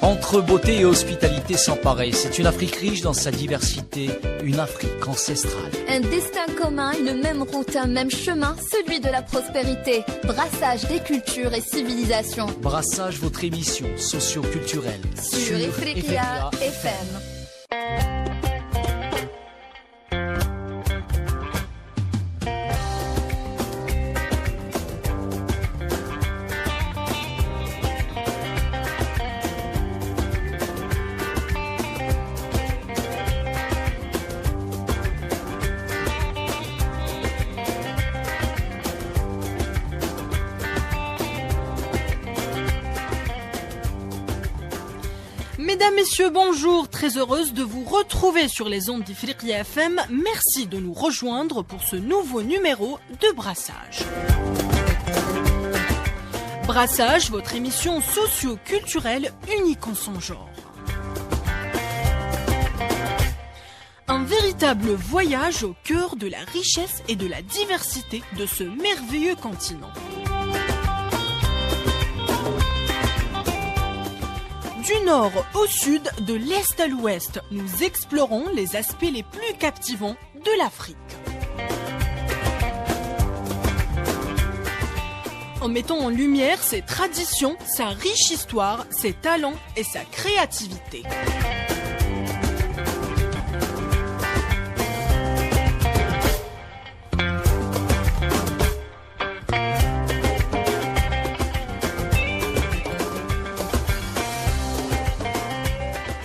Entre beauté et hospitalité sans pareil, c'est une Afrique riche dans sa diversité, une Afrique ancestrale. Un destin commun, une même route, un même chemin, celui de la prospérité. Brassage des cultures et civilisations. Brassage, votre émission socio-culturelle sur Ifriqiya FM. Mesdames, Messieurs, bonjour, très heureuse de vous retrouver sur les ondes d'Ifriqiya FM. Merci de nous rejoindre pour ce nouveau numéro de Brassage. Brassage, votre émission socio-culturelle unique en son genre. Un véritable voyage au cœur de la richesse et de la diversité de ce merveilleux continent. Du nord au sud, de l'est à l'ouest, nous explorons les aspects les plus captivants de l'Afrique. En mettant en lumière ses traditions, sa riche histoire, ses talents et sa créativité.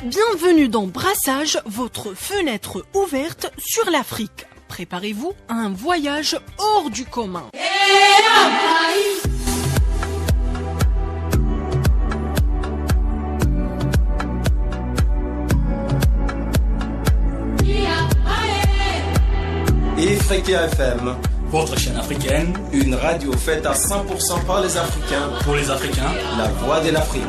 Bienvenue dans Brassage, votre fenêtre ouverte sur l'Afrique. Préparez-vous à un voyage hors du commun. Ifriqiya FM, votre chaîne africaine, une radio faite à 100% par les Africains, pour les Africains, la voix de l'Afrique.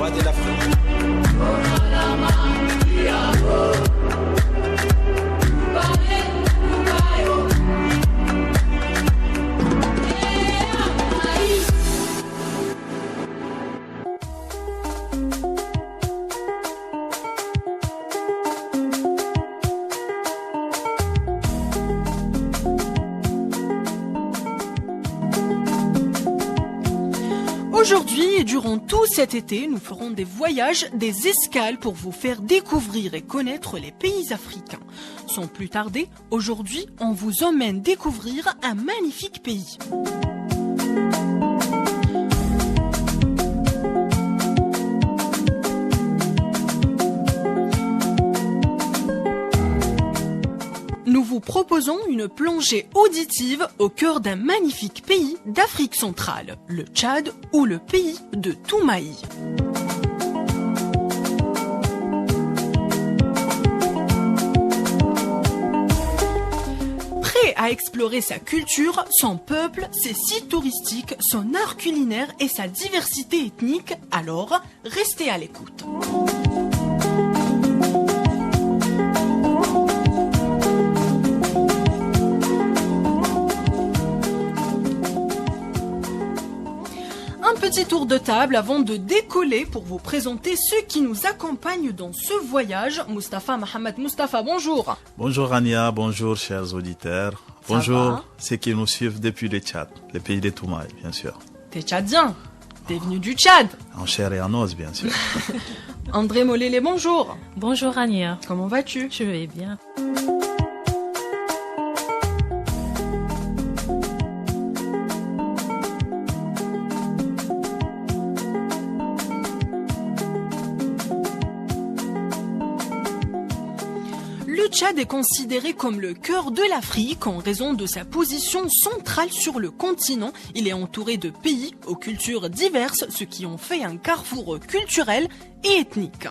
Aujourd'hui et durant tout cet été, nous ferons des voyages, des escales pour vous faire découvrir et connaître les pays africains. Sans plus tarder, aujourd'hui, on vous emmène découvrir un magnifique pays. Nous vous proposons une plongée auditive au cœur d'un magnifique pays d'Afrique centrale, le Tchad ou le pays de Toumaï. Prêt à explorer sa culture, son peuple, ses sites touristiques, son art culinaire et sa diversité ethnique, alors restez à l'écoute. Un petit tour de table avant de décoller pour vous présenter ceux qui nous accompagnent dans ce voyage. Moustapha Mohamed. Moustapha, bonjour. Bonjour Ania, bonjour chers auditeurs. Bonjour ceux qui nous suivent depuis le Tchad, le pays de Toumaï, bien sûr. T'es tchadien, t'es venu du Tchad. En chair et en os, bien sûr. André Molélé, bonjour. Bonjour Ania. Comment vas-tu? Je vais bien. Le Tchad est considéré comme le cœur de l'Afrique en raison de sa position centrale sur le continent. Il est entouré de pays aux cultures diverses, ce qui en fait un carrefour culturel et ethnique.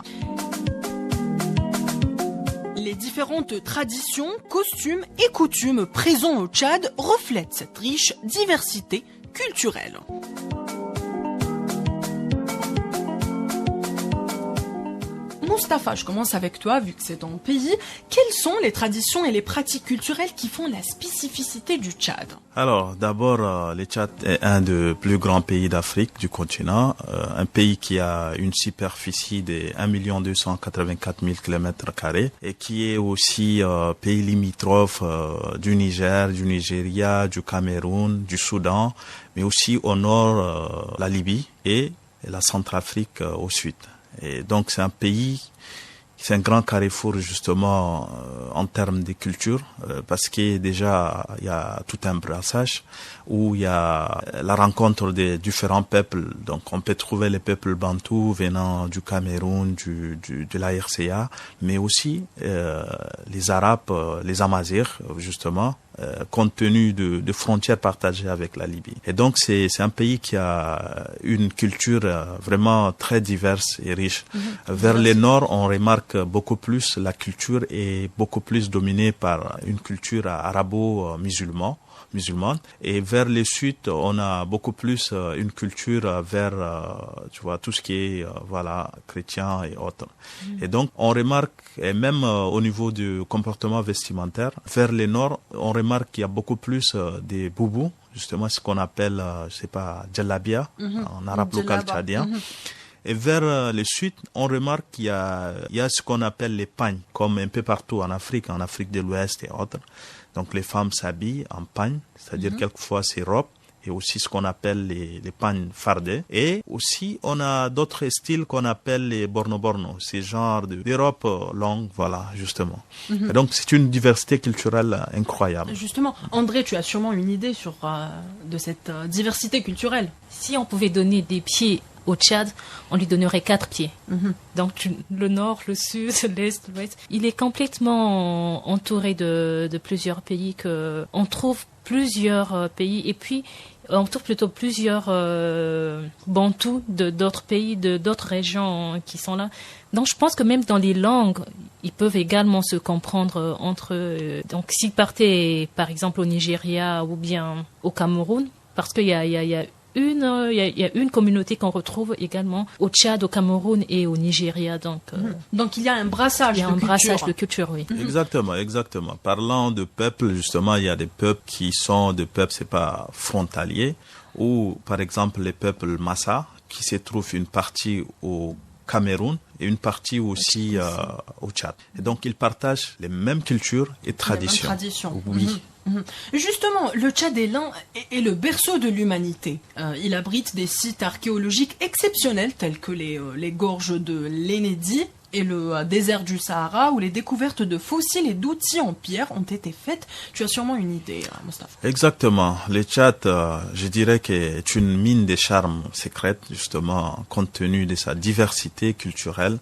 Les différentes traditions, costumes et coutumes présents au Tchad reflètent cette riche diversité culturelle. Mustapha, je commence avec toi, vu que c'est ton pays. Quelles sont les traditions et les pratiques culturelles qui font la spécificité du Tchad? Alors, d'abord, le Tchad est un des plus grands pays d'Afrique, du continent. Un pays qui a une superficie de 1 284 000 km² et qui est aussi pays limitrophe du Niger, du Nigeria, du Cameroun, du Soudan, mais aussi au nord, la Libye et la Centrafrique au sud. Et donc, c'est un pays, c'est un grand carrefour justement en termes de culture, parce que déjà il y a tout un brassage où il y a la rencontre des différents peuples. Donc on peut trouver les peuples bantous venant du Cameroun, de la RCA, mais aussi les Arabes, les Amazirs justement, compte tenu de frontières partagées avec la Libye. Et donc c'est un pays qui a une culture vraiment très diverse et riche. Vers le nord, on remarque beaucoup plus la culture est beaucoup plus dominée par une culture arabo-musulmane. Et vers le sud, on a beaucoup plus une culture vers, tu vois, tout ce qui est, voilà, chrétien et autres. Et donc, on remarque, et même au niveau du comportement vestimentaire, vers le nord, on remarque qu'il y a beaucoup plus des boubous, justement ce qu'on appelle, je sais pas, djellabia, en arabe local tchadien. Et vers le sud, on remarque qu'il y a ce qu'on appelle les pagnes, comme un peu partout en Afrique de l'Ouest et autres. Donc les femmes s'habillent en pagne, c'est-à-dire quelquefois c'est robe, et aussi ce qu'on appelle les pagnes fardées. Et aussi on a d'autres styles qu'on appelle les borno-borno, ces genres de robes longues, voilà, justement. Et donc c'est une diversité culturelle incroyable. Justement, André, tu as sûrement une idée sur de cette diversité culturelle. Si on pouvait donner des pieds au Tchad, on lui donnerait 4 pieds. Donc le nord, le sud, l'est, l'ouest. Il est complètement entouré de plusieurs pays on trouve plusieurs pays et puis on trouve plutôt plusieurs bantous d'autres pays, d'autres régions qui sont là. Donc je pense que même dans les langues, ils peuvent également se comprendre entre eux. Donc s'ils partaient par exemple au Nigeria ou bien au Cameroun, parce qu'il y a une communauté qu'on retrouve également au Tchad, au Cameroun et au Nigeria. Donc il y a un brassage de culture, oui. Exactement. Parlant de peuples, justement, il y a des peuples qui sont des peuples, c'est pas frontaliers, ou par exemple les peuples Massa, qui se trouvent une partie au Cameroun et une partie aussi au Tchad. Et donc ils partagent les mêmes cultures et traditions. Oui. Justement, le Tchad est le berceau de l'humanité. Il abrite des sites archéologiques exceptionnels tels que les gorges de l'Enedi et le désert du Sahara où les découvertes de fossiles et d'outils en pierre ont été faites. Tu as sûrement une idée, Mustapha. Exactement. Le Tchad, je dirais que est une mine de charme secrète, justement, compte tenu de sa diversité culturelle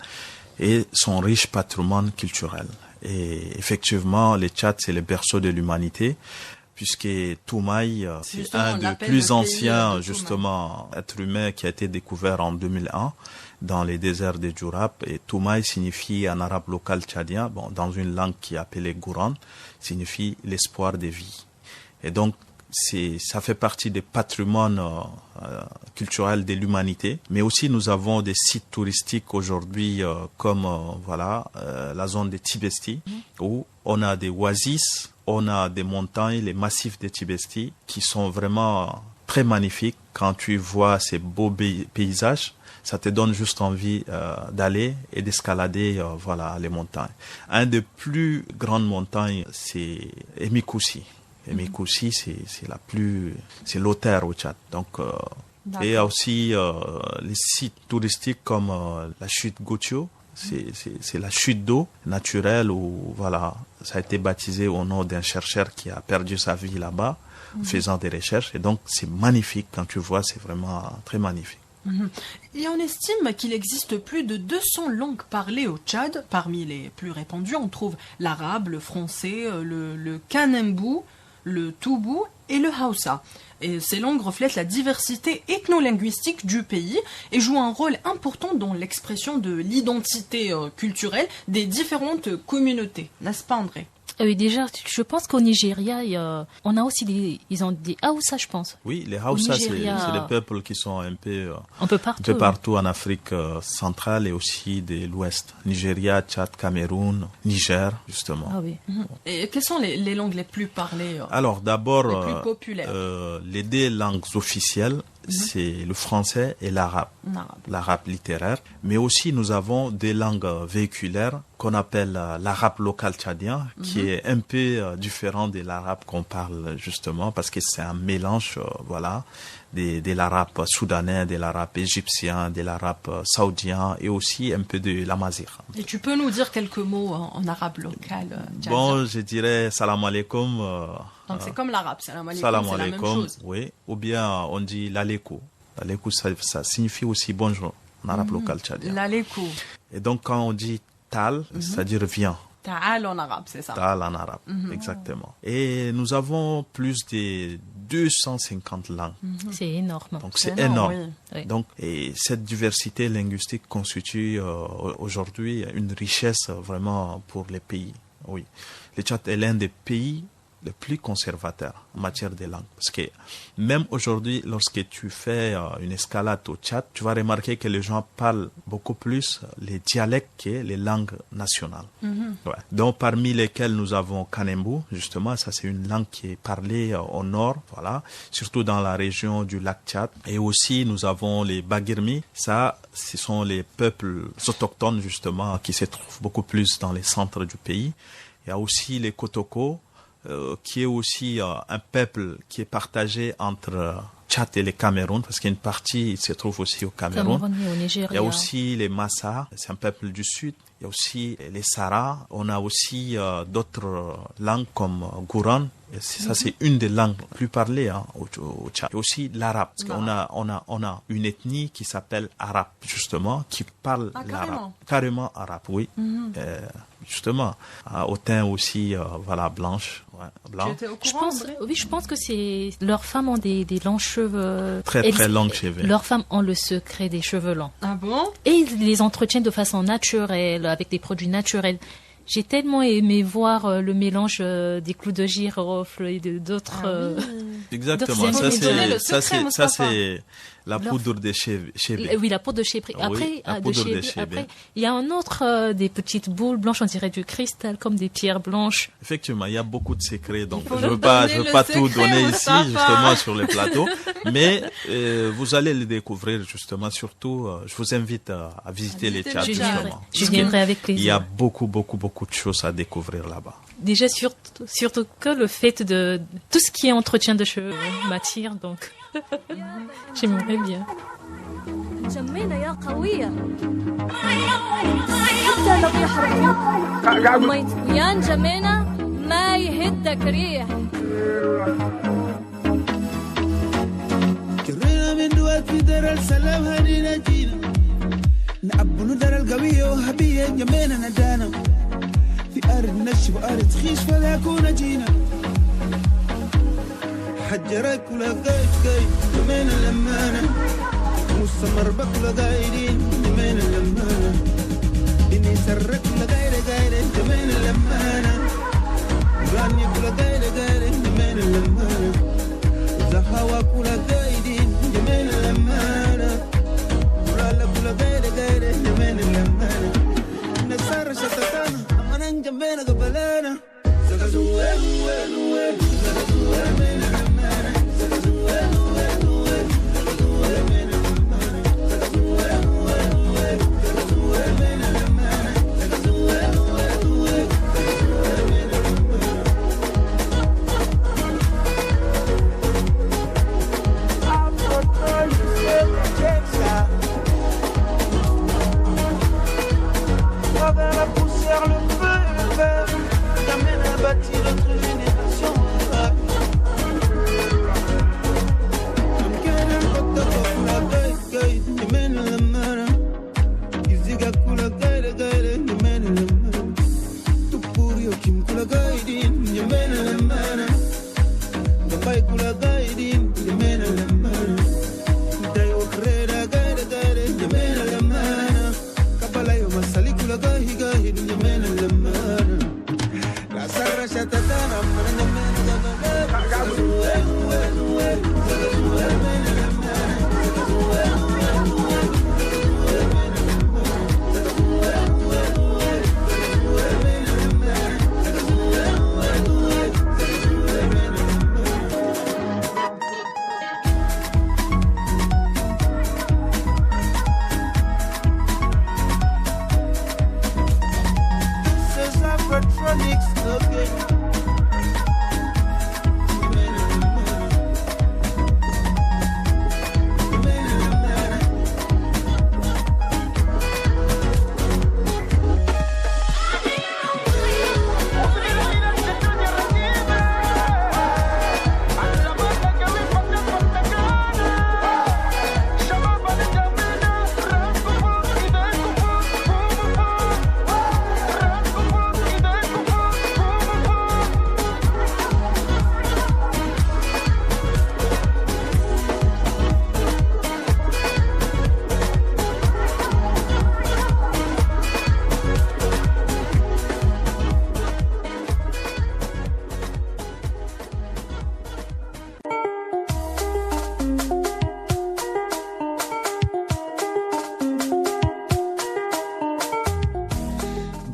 et son riche patrimoine culturel. Et effectivement, le Tchad, c'est le berceau de l'humanité, puisque Toumaï, c'est un des plus anciens, justement, êtres humains qui a été découvert en 2001 dans les déserts de Djourab. Et Toumaï signifie en arabe local tchadien, dans une langue qui est appelée Gouran, signifie l'espoir de vie. Et donc, ça fait partie des patrimoines culturels de l'humanité, mais aussi nous avons des sites touristiques aujourd'hui comme la zone de Tibesti où on a des oasis, on a des montagnes, les massifs de Tibesti qui sont vraiment très magnifiques. Quand tu vois ces beaux paysages, ça te donne juste envie d'aller et d'escalader les montagnes. Un des plus grandes montagnes, c'est Emikoussi. Emikoussi, c'est l'auteur au Tchad. Donc, et il y a aussi les sites touristiques comme la chute Gotio. C'est la chute d'eau naturelle où, ça a été baptisé au nom d'un chercheur qui a perdu sa vie là-bas, faisant des recherches. Et donc, c'est magnifique. Quand tu vois, c'est vraiment très magnifique. Et on estime qu'il existe plus de 200 langues parlées au Tchad. Parmi les plus répandues, on trouve l'arabe, le français, le kanembu, le toubou et le haoussa. Et ces langues reflètent la diversité ethno-linguistique du pays et jouent un rôle important dans l'expression de l'identité culturelle des différentes communautés. N'est-ce pas, André ? Oui, déjà, je pense qu'au Nigeria, on a aussi ils ont des Hausa, je pense. Oui, les Hausa, c'est Nigeria, des peuples qui sont un peu partout. partout en Afrique centrale et aussi de l'Ouest. Nigeria, Tchad, Cameroun, Niger, justement. Ah oui. Et quelles sont les langues les plus parlées Alors d'abord, les plus populaires les deux langues officielles, c'est le français et l'arabe, l'arabe littéraire. Mais aussi nous avons des langues véhiculaires qu'on appelle l'arabe local tchadien, qui est un peu différent de l'arabe qu'on parle justement, parce que c'est un mélange, voilà, de l'arabe soudanais, de l'arabe égyptien, de l'arabe saoudien et aussi un peu de l'amazigh. Et tu peux nous dire quelques mots en arabe local tchadien? Bon, je dirais salam alaikum. Donc c'est comme l'arabe, salam alaikum, Salam c'est la même alaikum, chose. oui. Ou bien on dit l'alekou. L'alekou, ça signifie aussi bonjour en arabe local tchadien. L'alekou. Et donc quand on dit tal, c'est-à-dire viens. Ta'al en arabe, c'est ça. Tal en arabe, exactement. Et nous avons plus de 250 langues. C'est énorme. Donc c'est énorme. Oui. Oui. Donc, et cette diversité linguistique constitue aujourd'hui une richesse vraiment pour les pays. Oui. Le Tchad est l'un des pays les plus conservateurs en matière de langue. Parce que même aujourd'hui, lorsque tu fais une escalade au Tchad, tu vas remarquer que les gens parlent beaucoup plus les dialectes que les langues nationales. Ouais. Donc parmi lesquels nous avons Kanembu, justement, ça c'est une langue qui est parlée au nord, voilà, surtout dans la région du lac Tchad. Et aussi nous avons les Bagirmi, ça ce sont les peuples autochtones justement qui se trouvent beaucoup plus dans les centres du pays. Il y a aussi les Kotoko, qui est aussi un peuple qui est partagé entre Tchad et le Cameroun, parce qu'il y a une partie se trouve aussi au Cameroun. Au Nigeria. Il y a aussi les Massa, c'est un peuple du sud. Il y a aussi les Sara. On a aussi d'autres langues comme Gouran. Et ça, c'est une des langues plus parlées au Tchad. Et aussi l'arabe. Parce qu'on a une ethnie qui s'appelle arabe, justement, qui parle l'arabe. Carrément arabe, oui. Justement, au teint aussi, voilà, blanche. Ouais, blanc. Tu étais au courant, Je pense que c'est leurs femmes ont des longs cheveux. Très longs cheveux. Leurs femmes ont le secret des cheveux longs. Ah bon? Et ils les entretiennent de façon naturelle, avec des produits naturels. J'ai tellement aimé voir le mélange des clous de girofle et d'autres. Exactement. Ça c'est la poudre de chèvre. Oui, la poudre de chèvre. Après, après, il y a un autre des petites boules blanches, on dirait du cristal, comme des pierres blanches. Effectivement, il y a beaucoup de secrets, donc je veux pas tout donner ici, justement, sur le plateau. Mais vous allez le découvrir, justement, surtout, je vous invite à visiter les Tchad, justement. Je viendrai avec plaisir. Il y a beaucoup de choses à découvrir là-bas. Déjà, surtout que le fait de tout ce qui est entretien de cheveux m'attire, donc j'aimerais bien. جميلة يا قوية حتى لو يحرقوك ميت ويان جميلة ما يهدك ريح كرينا من دوات في دار السلام هنينا جينا نعبوا دار القوية وهبية جميلة ندانا في أرض نشب وأرض خيش فلا كونا جينا حجرك ولا قايد جميلة لمانا مستمر بك ولا قايدين جميلة لمانا إني سرك ولا قايدة جميلة لمانا راني ولا قايدة جميلة لمانا زهواك ولا قايدين جميلة لمانا رالك ولا قايدة جميلة لمانا نسار شتتانا أمانا جميلة قبلانا سكزوين وين وين سكزوين وين لمانا سكزوين وين وين سكزوين وين لمانا سكزوين وين وين سكزوين وين لمانا سكزوين وين وين سكزوين وين لمانا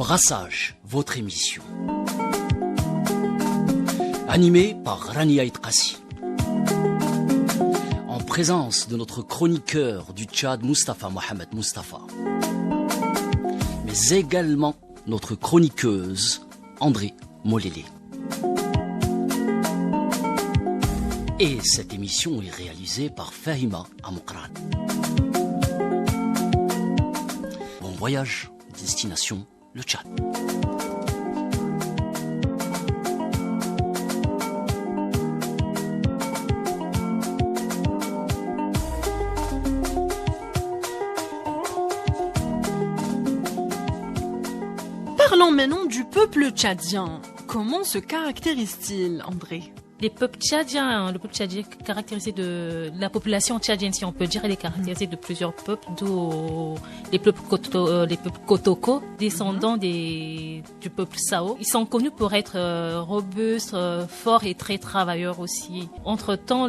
Brassage, votre émission. Animée par Rania Itkassi. En présence de notre chroniqueur du Tchad, Mustafa Mohamed Mustafa. Mais également notre chroniqueuse, André Molélé. Et cette émission est réalisée par Fahima Amoukran. Bon voyage, destination le Tchad. Parlons maintenant du peuple tchadien. Comment se caractérise-t-il, André ? Le peuple tchadien est caractérisé de la population tchadienne, si on peut dire, elle est caractérisée de plusieurs peuples, d'où les peuples Kotoko, descendants du peuple Sao. Ils sont connus pour être robustes, forts et très travailleurs aussi. Entre-temps,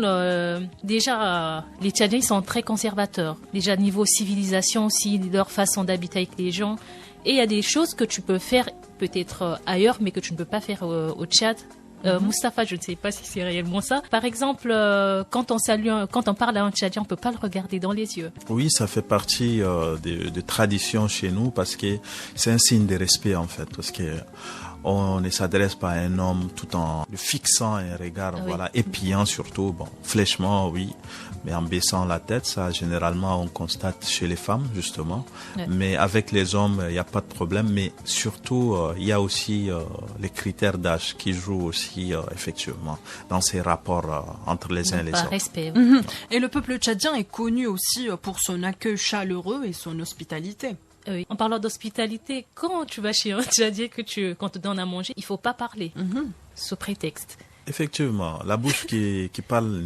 déjà, les Tchadiens ils sont très conservateurs. Déjà, niveau civilisation aussi, leur façon d'habiter avec les gens. Et il y a des choses que tu peux faire peut-être ailleurs, mais que tu ne peux pas faire au Tchad. Mustafa, je ne sais pas si c'est réellement ça. Par exemple, quand on parle à un Tchadien, on peut pas le regarder dans les yeux. Oui, ça fait partie de tradition chez nous parce que c'est un signe de respect en fait, parce que on ne s'adresse pas à un homme tout en le fixant un regard, voilà, épiant surtout, bon, flèchement, oui, mais en baissant la tête, ça généralement on constate chez les femmes justement, mais avec les hommes il n'y a pas de problème, mais surtout il y a aussi les critères d'âge qui jouent aussi effectivement dans ces rapports entre les uns et les autres. Respect. Et le peuple tchadien est connu aussi pour son accueil chaleureux et son hospitalité. Oui. En parlant d'hospitalité, quand tu vas chez un Tchadien qu'on te donne à manger, il faut pas parler sous prétexte. Effectivement, la bouche qui parle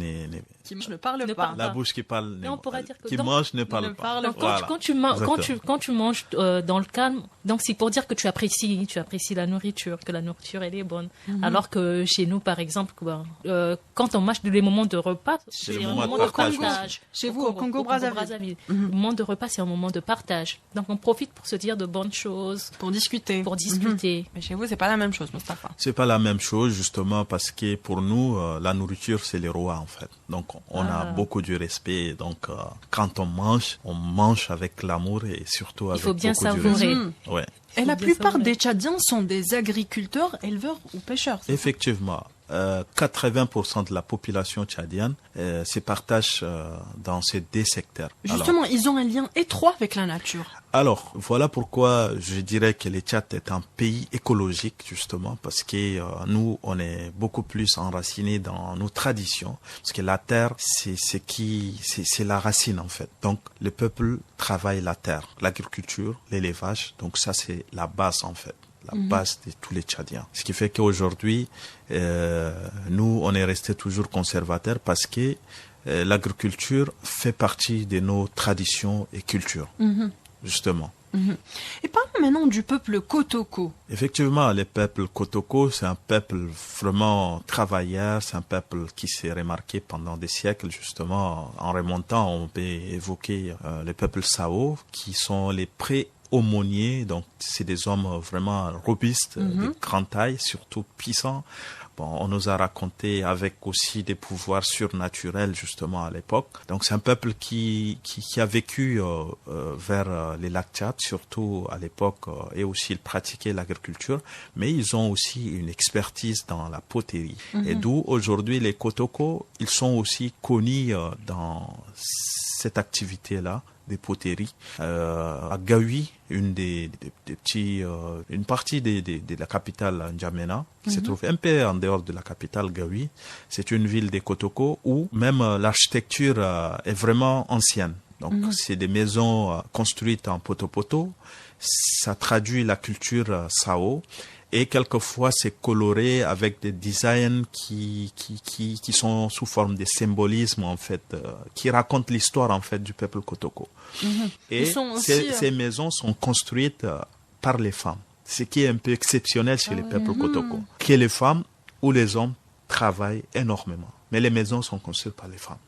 Qui ne parle pas. La bouche qui parle, on pourrait dire que qui mange ne parle pas. Donc, Voilà. quand tu manges dans le calme, donc c'est pour dire que tu apprécies la nourriture, que la nourriture elle est bonne. Alors que chez nous, par exemple, quand on mange les moments de repas, c'est un moment de partage. Chez vous, au Congo-Brazzaville. Le moment de repas, c'est un moment de partage. Donc on profite pour se dire de bonnes choses, Pour discuter. Mais chez vous, c'est pas la même chose, Mustafa. C'est pas la même chose justement parce que pour nous, la nourriture c'est les rois en fait. Donc on a beaucoup de respect. Donc quand on mange avec l'amour et surtout avec beaucoup de respect. Il faut bien savourer. Ouais. Et la plupart des Tchadiens sont des agriculteurs, éleveurs ou pêcheurs. Effectivement. 80% de la population tchadienne se partage dans ces deux secteurs. Justement, ils ont un lien étroit avec la nature. Alors, voilà pourquoi je dirais que le Tchad est un pays écologique, justement, parce que nous, on est beaucoup plus enracinés dans nos traditions, parce que la terre, c'est la racine, en fait. Donc, le peuple travaille la terre, l'agriculture, l'élevage, donc ça, c'est la base, en fait. La base de tous les Tchadiens. Ce qui fait qu'aujourd'hui, nous, on est resté toujours conservateurs parce que l'agriculture fait partie de nos traditions et cultures, justement. Et parlons maintenant du peuple Kotoko. Effectivement, le peuple Kotoko, c'est un peuple vraiment travailleur, c'est un peuple qui s'est remarqué pendant des siècles, justement. En remontant, on peut évoquer le peuple Sao, qui sont les aumôniers, donc c'est des hommes vraiment robustes, de grande taille, surtout puissants. Bon, on nous a raconté avec aussi des pouvoirs surnaturels justement à l'époque. Donc c'est un peuple qui a vécu vers les lacs Tchad, surtout à l'époque, et aussi ils pratiquaient l'agriculture, mais ils ont aussi une expertise dans la poterie. Et d'où aujourd'hui les Kotoko, ils sont aussi connus dans cette activité-là des poteries. À Gaoui, une partie de la capitale N'Djamena, qui se trouve un peu en dehors de la capitale Gaoui, c'est une ville des Kotoko où même l'architecture est vraiment ancienne. Donc c'est des maisons construites en poto-poto. Ça traduit la culture Sao. Et quelquefois, c'est coloré avec des designs qui sont sous forme de symbolisme, en fait, qui racontent l'histoire, en fait, du peuple Kotoko. Et ces maisons sont construites par les femmes, ce qui est un peu exceptionnel chez les peuples Kotoko. Que les femmes ou les hommes travaillent énormément. Mais les maisons sont construites par les femmes.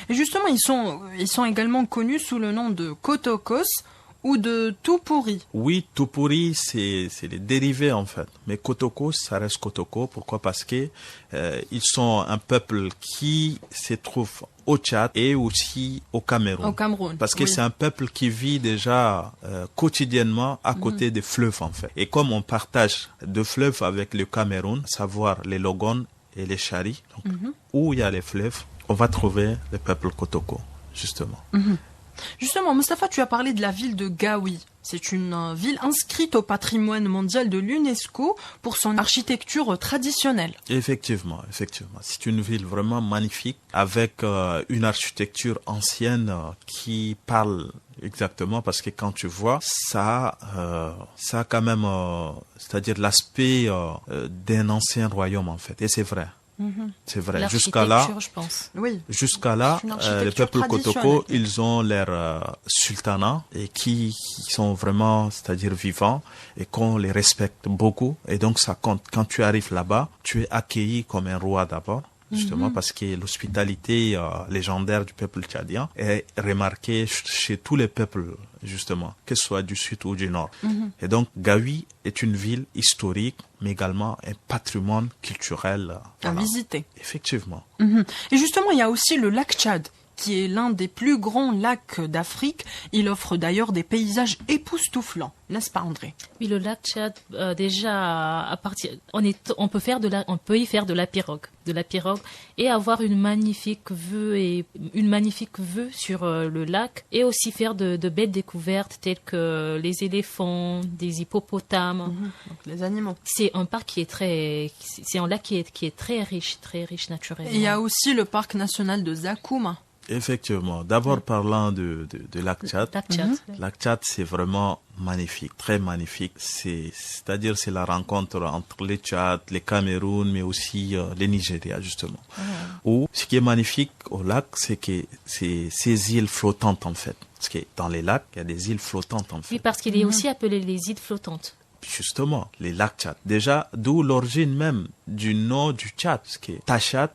Et justement, ils sont également connus sous le nom de Kotokos ou de tout pourri? Oui, tout pourri, c'est les dérivés en fait. Mais Kotoko, ça reste Kotoko. Pourquoi? Parce que ils sont un peuple qui se trouve au Tchad et aussi au Cameroun. Au Cameroun. Parce que oui. c'est un peuple qui vit déjà quotidiennement à côté des fleuves en fait. Et comme on partage deux fleuves avec le Cameroun, savoir les Logone et les Chari, donc, où il y a les fleuves, on va trouver le peuple Kotoko, justement. Justement, Mustapha, tu as parlé de la ville de Gaoui. C'est une ville inscrite au patrimoine mondial de l'UNESCO pour son architecture traditionnelle. Effectivement. C'est une ville vraiment magnifique avec une architecture ancienne qui parle exactement parce que quand tu vois, ça a quand même, c'est-à-dire l'aspect d'un ancien royaume en fait. Et c'est vrai. C'est vrai. Jusqu'à là, je pense. Oui. Jusqu'à là, le peuple Kotoko, ils ont leur sultanat et qui sont vraiment, c'est-à-dire vivants et qu'on les respecte beaucoup. Et donc ça compte. Quand tu arrives là-bas, tu es accueilli comme un roi d'abord. Justement parce que l'hospitalité légendaire du peuple tchadien est remarquée chez tous les peuples, justement, que ce soit du sud ou du nord. Et donc, Gaoui est une ville historique, mais également un patrimoine culturel. À visiter. Effectivement. Et justement, il y a aussi le lac Tchad, qui est l'un des plus grands lacs d'Afrique. Il offre d'ailleurs des paysages époustouflants, n'est-ce pas André? Oui, le lac Tchad, déjà, on peut y faire de la pirogue et avoir une magnifique vue sur le lac et aussi faire de belles découvertes telles que les éléphants, des hippopotames. Donc, les animaux. C'est un parc c'est un lac qui est très riche naturellement. Et il y a aussi le parc national de Zakouma. Effectivement. D'abord, parlant de lac Tchad. Lac Tchad, c'est vraiment magnifique, très magnifique. C'est-à-dire, c'est la rencontre entre les Tchad, les Cameroun, mais aussi les Nigeria, justement. Où, ce qui est magnifique au lac, c'est que c'est ces îles flottantes, en fait. Parce que dans les lacs, il y a des îles flottantes, en fait. Oui, parce qu'il est aussi appelé les îles flottantes. Justement, les lacs Tchad. Déjà, d'où l'origine même du nom du Tchad. Parce que Tachat,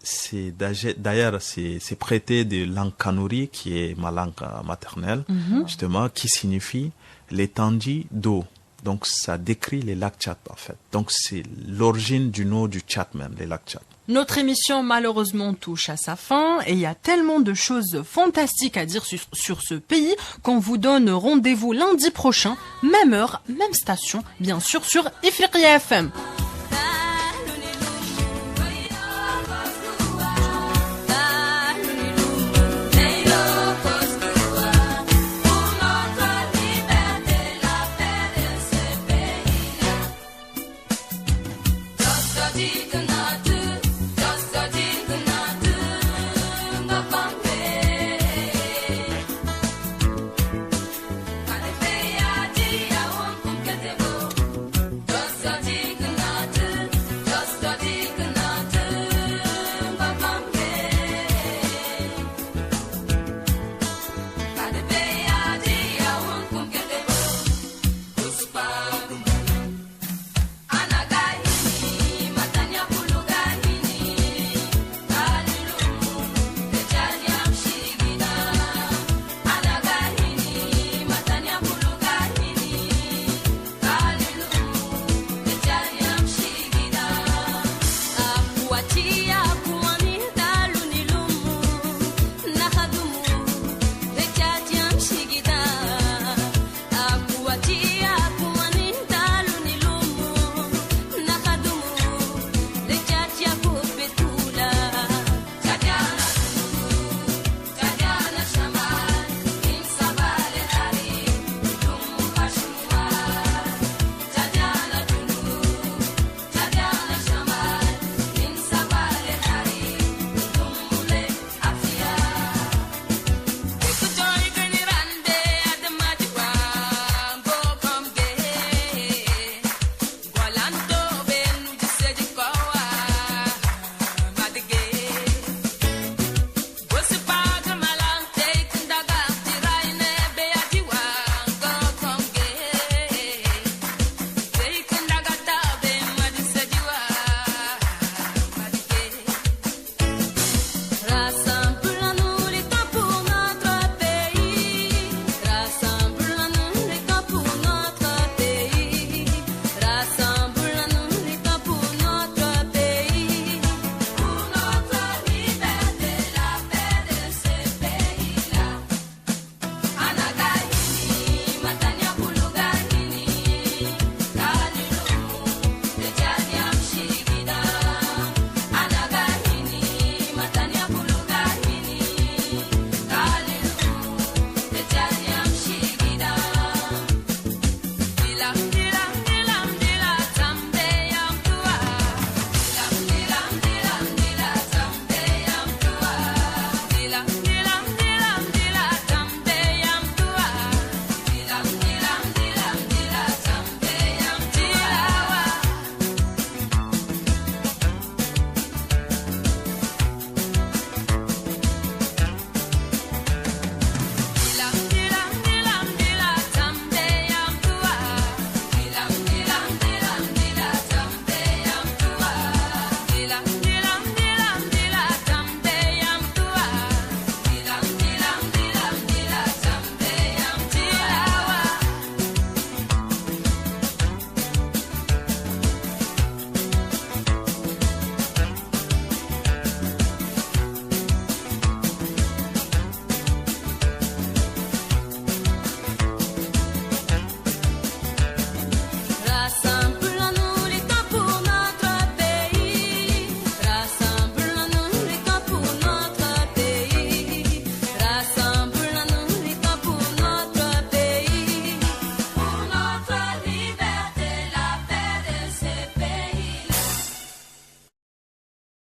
d'ailleurs, c'est prêté de langue kanouri, qui est ma langue maternelle, justement, qui signifie l'étendue d'eau. Donc, ça décrit les lacs Tchad, en fait. Donc, c'est l'origine du nom du Tchad même, les lacs Tchad. Notre émission malheureusement touche à sa fin et il y a tellement de choses fantastiques à dire sur ce pays qu'on vous donne rendez-vous lundi prochain, même heure, même station, bien sûr sur Ifriqiya FM.